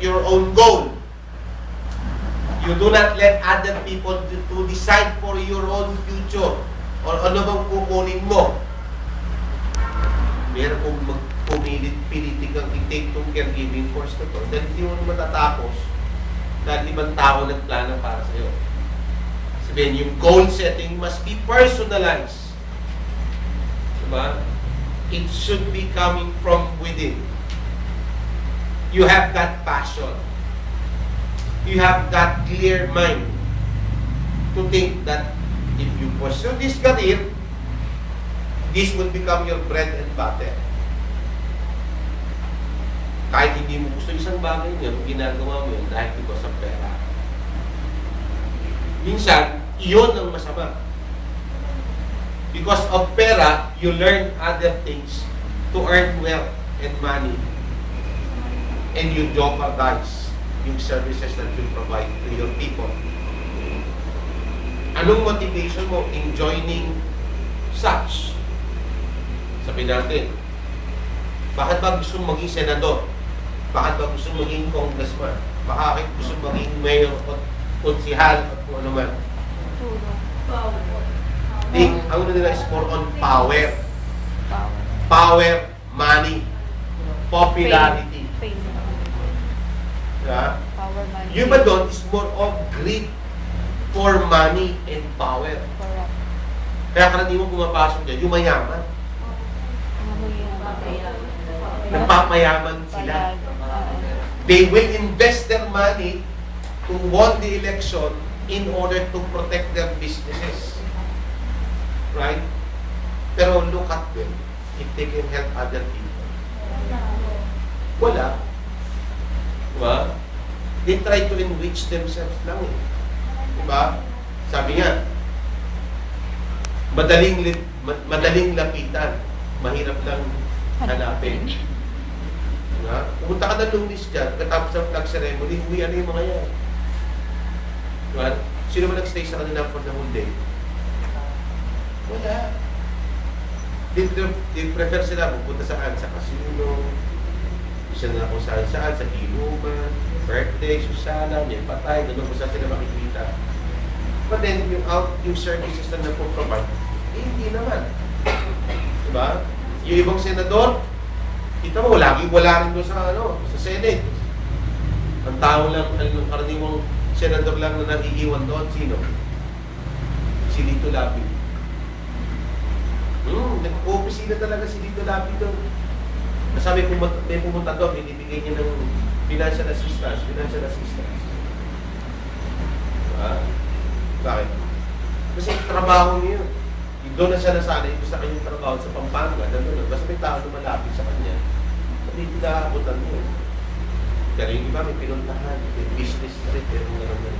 your own goal. You do not let other people to decide for your own future or ano bang kukunin mo. Meron kung pumilit-pilitin kang i-take tong caregiving course na to, dahil hindi mo matatapos dahil ibang tao nagplano para sa'yo. Sabihin, yung goal setting must be personalized. Diba? It should be coming from within. You have that passion. You have that clear mind to think that if you pursue this career, this will become your bread and butter. Kahit hindi mo gusto isang bagay niyo, ginagawa mo yun dahil because of pera. Minsan, iyon ang masama. Because of pera, you learn other things to earn wealth and money. And you jeopardize yung services that you provide to your people. Anong motivation mo in joining such? Sabihin natin, bakit ba gusto mong maging senador? Bakit ba gusto mong maging congressman? Bakit gusto mong maging mayor o konsihal o kung ano man? Ang una nila is more on power. Power, money, popularity. Fame. Yeah? Power, money. Yung ba doon is more of greed for money and power. Correct. Kaya karaniwang pumapasok dyan, yung mayaman. Nagpapayaman sila. They will invest their money to won the election in order to protect their businesses. Right? Pero look at them if they can help other people. Wala. Diba? They try to enrich themselves lang eh. Diba? Sabi nga, madaling lapitan, mahirap lang hanapin. Diba? Pumunta ka na Lunis dyan, katapos ng flag ceremony, uwian na yung mga yan. Diba? Sino ba nag-stay sa kanila for the whole day? Wala. They prefer sila pupunta saan? Sa casino, isa na kung saan, sa inuman, birthday, susana, may patay, doon kung saan sila makikita. But then, yung services na napoprovide, hindi naman. Diba? Yung ibang senador, kita mo, laging wala rin doon sa Senate. Ang tao lang, ang karaniwang senador lang na nag-iiwan doon, sino? Si Lito Lapid. Nag-opisina talaga si Lito Lapid doon. Nasabi may pumunta doon, binibigay niya ng financial assistance. Diba? Bakit? Kasi trabaho niya yun. Doon na siya nasanay ko sa kanyang trabaho sa Pampanga. Basta may tao na malapit sa kanya. Hindi pinaabutan niya. Pero yung iba may pinuntahan, may business trip, pero gano'n.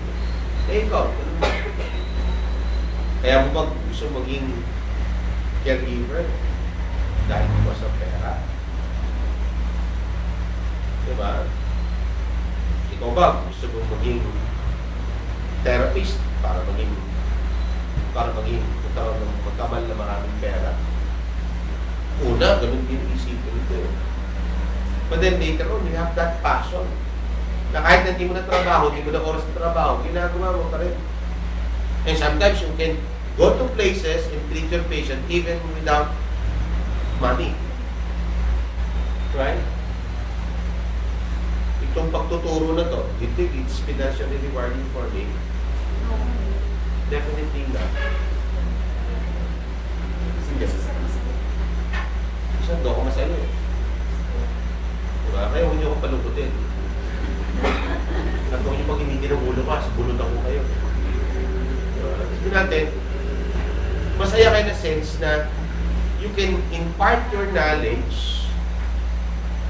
Ikaw, gano'n ba? Kaya mo ba gusto maging caregiver dahil mo sa pera? Diba? Ikaw ba gusto mo maging therapist para maging magkamal na maraming pera? Una, ganun din isipin ito. But then later on, you have that passion na kahit na hindi mo na trabaho, hindi mo na oras na trabaho, ginagawa mo pa rin. And sometimes you can go to places and treat your patient even without money. Right? Itong pagtuturo na to, do you think it's financially rewarding for me? Definitely not. Sige. Isa doon ako masalo eh. Diba? Kaya huwag niyo akong palukutin. At huwag niyo pag hindi ng ulo ka, bulot ako kayo. Sabi natin, masaya kayo na sense na you can impart your knowledge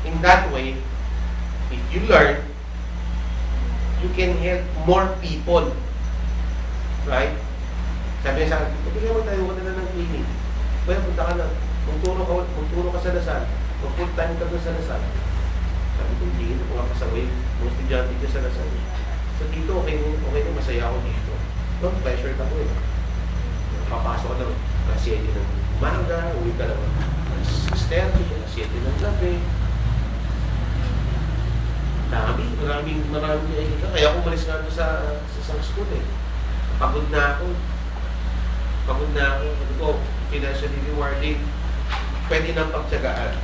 in that way. If you learn, you can help more people. Right? Sabi niya sa akin, pagkakita mo tayo, wala na ng clinic. Kaya punta ka na, magturo ka sa Lasal, mag-full time ka doon sa Lasal. Sabi ko, hindi ito, mga kasaway, mga estudyante ka sa Lasal. So dito, okay na, masaya ako dito. Don't pressure ako eh. Papasok ka na, alas 7 ng umaga, uwi ka naman, alas 6:30, alas 7 ng gabi. Marami maraming kaibigan. Kaya ako umalis nga doon sa isang school eh. Pagod na ako. Sabi ko, financially rewarding. Pwede nang pagtsagaan.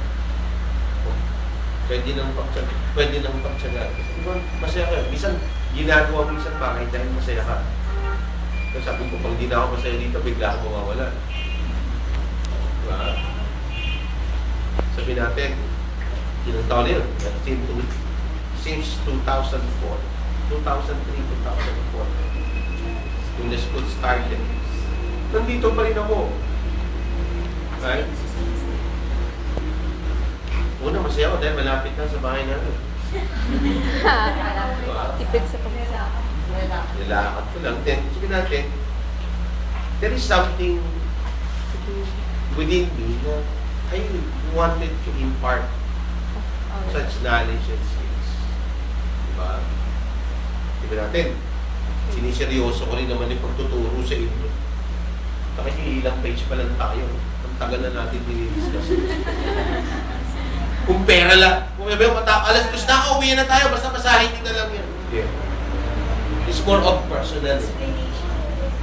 Pwede nang pagtsagaan. Sabi ko, masaya ka. Minsan, ginagawa mo isang bagay dahil masaya ka. Kasi sabi ko, pag di na ako masaya dito, bigla ako mawawala. Diba? Sabi natin, ilang taon na yun? Since 2004. 2003, 2004. When the school started. Nandito pa rin ako. Right? Una, masaya ako dahil malapit na sa bahay namin. Tipid sa pagkasa. Nilakad ko lang. Then, sabi natin, there is something within me na I wanted to impart such knowledge and skills. Diba? Diba natin, siniseryoso ko rin naman yung pagtuturo sa inyo. Bakit ilang page pa lang tayo? Ang tagal na natin dinidiscuss. Kung pera lang, kung may alas 2 na, uwi na tayo, basta masahin din na lang yan. Yeah. It's more of personal.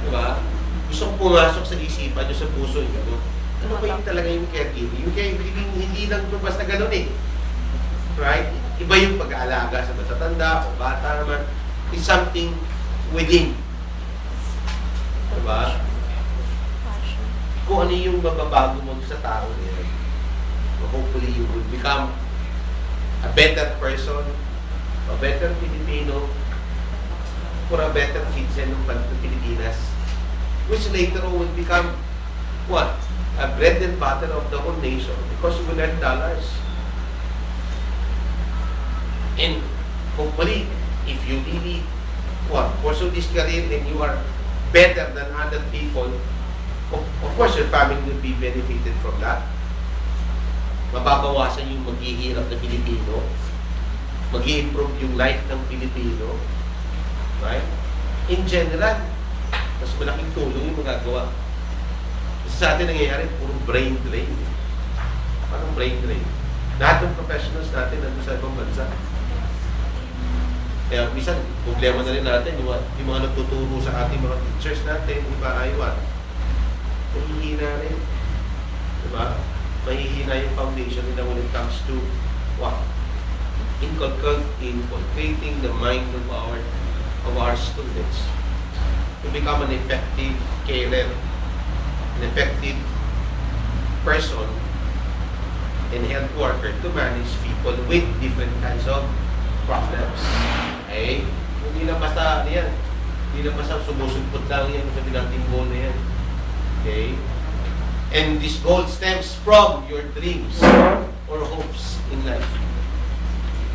Diba? Gusto kong pumasok sa isipan nyo, sa puso nyo. Ano ba yung talaga yung caregiving? Yung caregiving, hindi lang basta ganun eh. Right? Iba yung pag-aalaga sa matatanda o bata naman. It's something within. Diba? Kung ano yung mababago mo sa tao niya. Hopefully you will become a better person, a better Filipino, for a better citizen ng Pilipinas, which later on will become what? A bread and butter of the whole nation because you will earn dollars. And hopefully, if you really pursue this career and you are better than other people, of course your family will be benefited from that. Mababawasan yung maghihirap na Pilipino, mag-i-improve yung life ng Pilipino, right? In general, mas malaking tulong yung magagawa. Kasi sa atin nangyayari, puro brain drain. Parang brain drain. Lahat ng professionals natin nandun sa ibang bansa. Kaya minsan, problema na rin natin, yung mga nagtuturo sa ating mga teachers natin, iba ay what? Mahihina rin. Diba? Mahihina yung foundation nila when it comes to what? Inculcating the mind of our students to become an effective carer, an effective person and health worker to manage people with different kinds of problems. Okay? Hindi lang basta yan. Hindi lang basta sumusugpot lang yan sa binating goal na yan. Okay? And this goal stems from your dreams or hopes in life.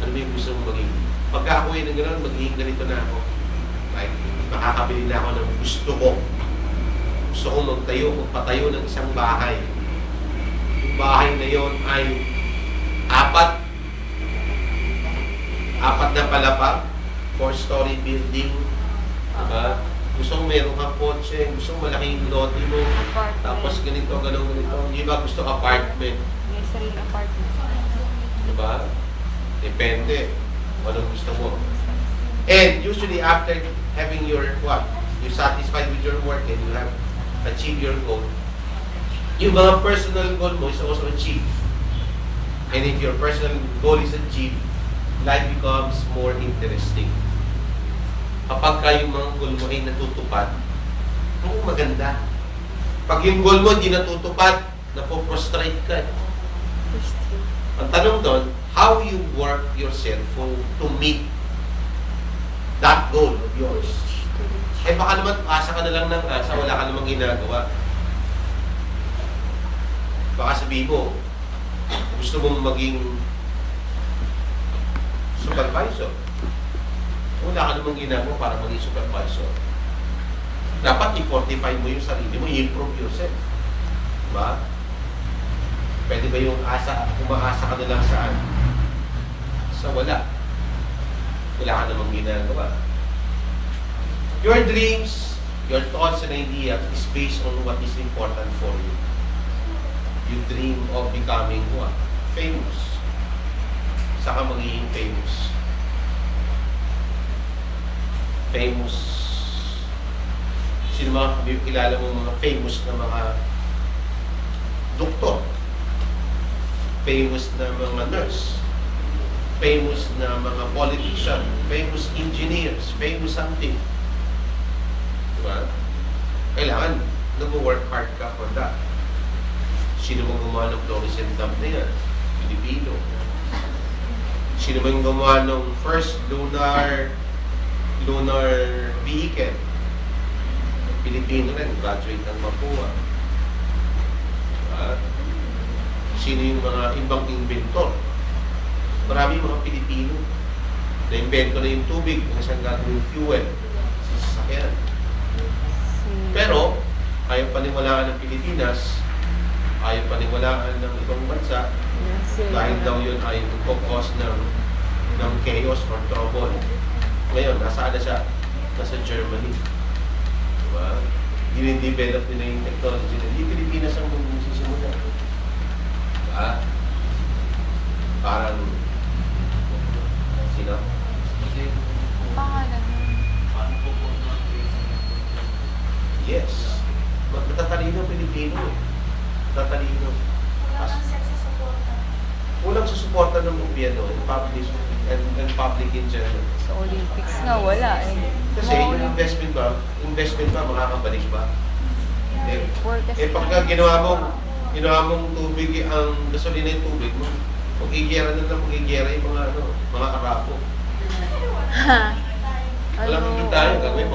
Ano ba yung gusto mong maging? Pagka ako ay nagano'n, magiging ganito na ako. Like, makakabili na ako ng gusto ko. Gusto ko magpatayo ng isang bahay. Yung bahay na yon ay apat na palapag, 4-story building. Diba? Gusto mo meron kang kotse, gusto mo malaking lote mo, tapos ganito. Hindi ba gusto apartment? May sarili apartment. Diba? Depende kung anong gusto mo. And usually after having you're satisfied with your work and you have achieved your goal, yung mga personal goal mo is also achieved. And if your personal goal is achieved, life becomes more interesting. Kapag yung mga goal mo ay natutupad, ang maganda. Pag yung goal mo hindi natutupad, napoprostrate ka. Ang tanong doon, how you work yourself to meet that goal of yours. Eh baka naman asa ka na lang ng asa, wala ka namang ginagawa. Baka sabihin mo, gusto mong maging supervisor. Wala ka namang ginagawa para maging supervisor. Dapat i-fortify mo yung sarili mo, i-improve yourself. Diba? Pwede ba yung umaasa ka na lang saan? Sa wala. Wala ka namang ginagawa. Your dreams, your thoughts and ideas is based on what is important for you. You dream of becoming what? Famous. Saka magiging famous. famous, sino mga kilala mo mga famous na mga doktor, famous na mga nurse, famous na mga politician, famous engineers, famous something. Diba? Kailangan nag-work hard ka for that. Sino mang gumawa ng fluorescent lamp na yan? Pilipino. Sino mang gumawa ng first lunar vehicle? Pilipino rin, graduate ng Mapua. Diba? Sino yung mga ibang inventor? Marami mga Pilipino. Na-invento na yung tubig, kung saan gagawin fuel sa sasakyan. Pero, ayaw paniwalaan ng Pilipinas, ayaw paniwalaan ng ibang bansa, dahil daw yun ay magkakos ng chaos or trouble. Ngayon, nasaan na siya? Nasa Germany. Diba? Dinidevelop nila yung technology na hindi Pilipinas ang magsisimula. Diba? Parang, sino? Pangalan. Yes. Matatalino Pilipino eh. Matatalino. Kulang sa suporta ng gobyerno and public in general. Sa Olympics nga, wala eh. Kasi yung investment ba, makakabalik ba? Pagka ginawa mong tubig, ang gasolina yung tubig mo, mag-igera yung mga Arabo. Walang hindi tayo, gagawin,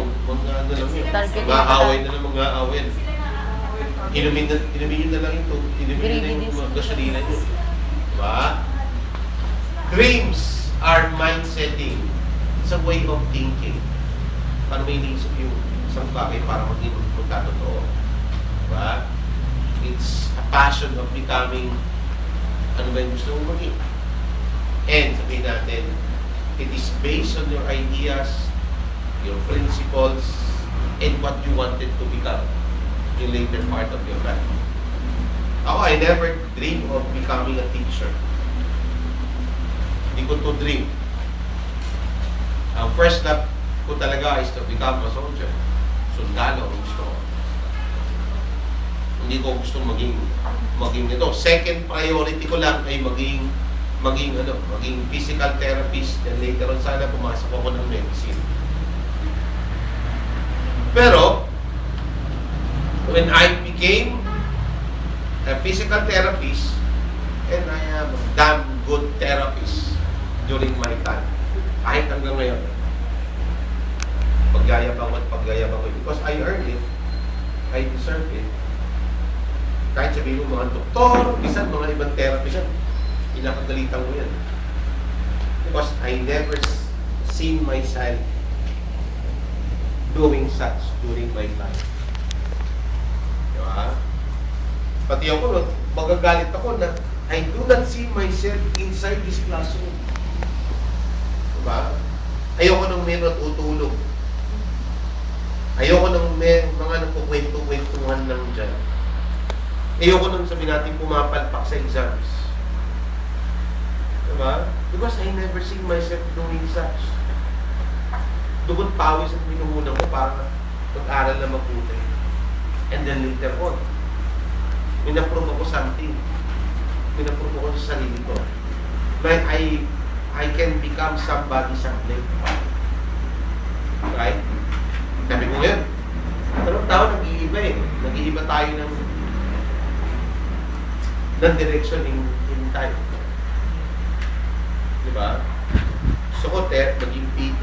mag-aaway na ng mga away. Inumin yun na lang yung tubig, inumin na yung mga gasolina nyo. Diba? Dreams are mindsetting. It's a way of thinking. Paano may iniisip yung isang bagay para maging magkatotoo? Diba? It's a passion of becoming ano ba yung gusto mong maging. And sabihin natin, it is based on your ideas, your principles, and what you wanted to become in later part of your life. Ako, I never dream of becoming a teacher. Hindi ko to dream. Ang first love ko talaga is to become a soldier. Sundalo ang gusto ko. Hindi ko gusto maging ito. Second priority ko lang ay maging physical therapist, and later on sana pumasok ako ng medicine. Pero when I became a physical therapist, and I am a damn good therapist during my time. Kahit hanggang ngayon. Pagyayabang ko. Because I earned it. I deserve it. Kahit sabihin mo mga doktor, bisan mga ibang therapist yan, pinakagalitan ko yan. Because I never seen myself doing such during my life. Diba? Pati ako, magagalit ako na I do not see myself inside this classroom. Diba? Ayoko nang meron at utulog. Ayoko nang may mga nagkukwento-kwentuhan lang dyan. Ayoko nang sabihin natin pumapalpak sa exams. Diba? Because I never see myself doing such. Dugot pawis at minuhunan ko para mag-aral na mabuti. And then later on, minaprove ako something. Minaprove ako sa sarili ko. Like I can become somebody someday. Right? Sabi ko ngayon, talong tao nag-iiba eh. Nag-iiba tayo ng direction in time. Diba? So ko, maging PT,